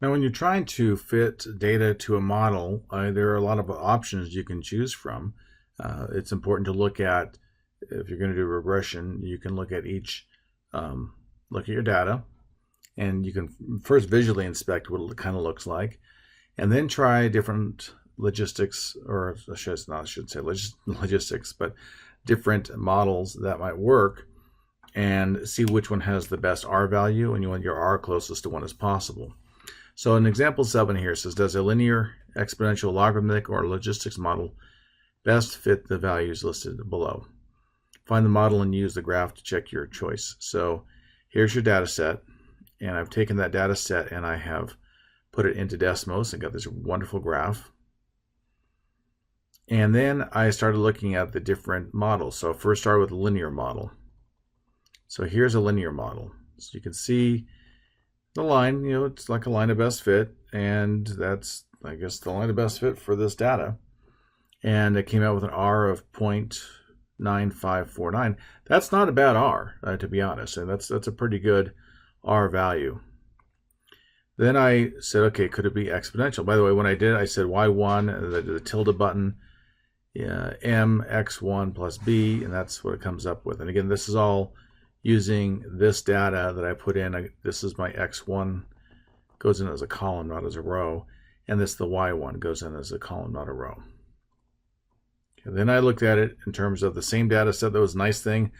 Now, when you're trying to fit data to a model, there are a lot of options you can choose from. It's important to look at, if you're going to do regression, you can look at look at your data, and you can first visually inspect what it kind of looks like, and then try different logistics, or I should say logistics, but different models that might work, and see which one has the best R value, and you want your R closest to 1 as possible. So in example 7 here says, does a linear, exponential, logarithmic, or logistics model best fit the values listed below? Find the model and use the graph to check your choice. So here's your data set, and I've taken that data set and I have put it into Desmos and got this wonderful graph. And then I started looking at the different models. So first started with a linear model. So here's a linear model. So you can see the line, it's like a line of best fit, and that's, I guess, the line of best fit for this data. And it came out with an R of 0.9549. That's not a bad R, to be honest, and that's a pretty good R value. Then I said, okay, could it be exponential? By the way, when I did, I said y1, the tilde button, mx1 plus b, and that's what it comes up with. And again, this is all using this data that I put in. This is my x1, goes in as a column, not as a row, and this, the y1, goes in as a column, not a row. Okay, then I looked at it in terms of the same data set. That was a nice thing.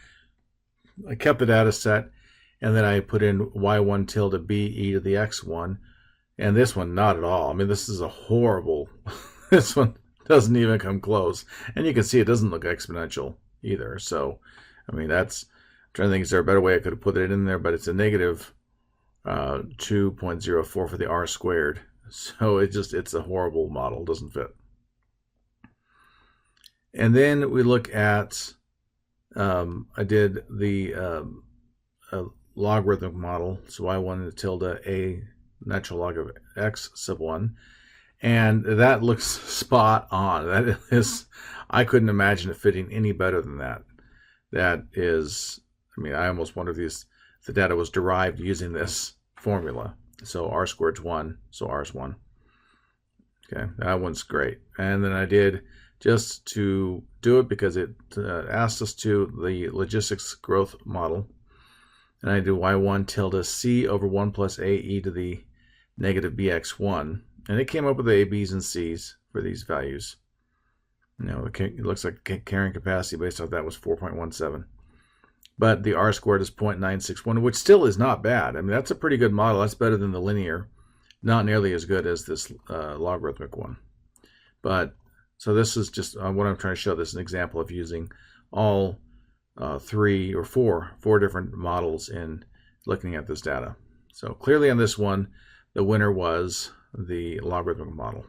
I kept the data set, and then I put in y1 tilde b e to the x1, and this one, not at all. I mean, this is a horrible, this one doesn't even come close. And you can see it doesn't look exponential either. So, I mean, I'm trying to think, is there a better way I could have put it in there? But it's a negative 2.04 for the R squared. So it's a horrible model, doesn't fit. And then we look at, I did the logarithmic model. So I wanted tilde a natural log of x sub 1. And that looks spot on. That is, I couldn't imagine it fitting any better than that. That is, I mean, I almost wonder if the data was derived using this formula. So R squared's 1, so R is 1. Okay, that one's great. And then I did, just to do it because it asked us to, the logistics growth model. And I did y1 tilde c over 1 plus a e to the negative bx1. And it came up with the a, b's, and c's for these values. It looks like carrying capacity based off that was 4.17. But the R squared is 0.961, which still is not bad. I mean, that's a pretty good model. That's better than the linear. Not nearly as good as this logarithmic one. But, so this is just what I'm trying to show. This is an example of using all four different models in looking at this data. So clearly on this one, the winner was the logarithmic model.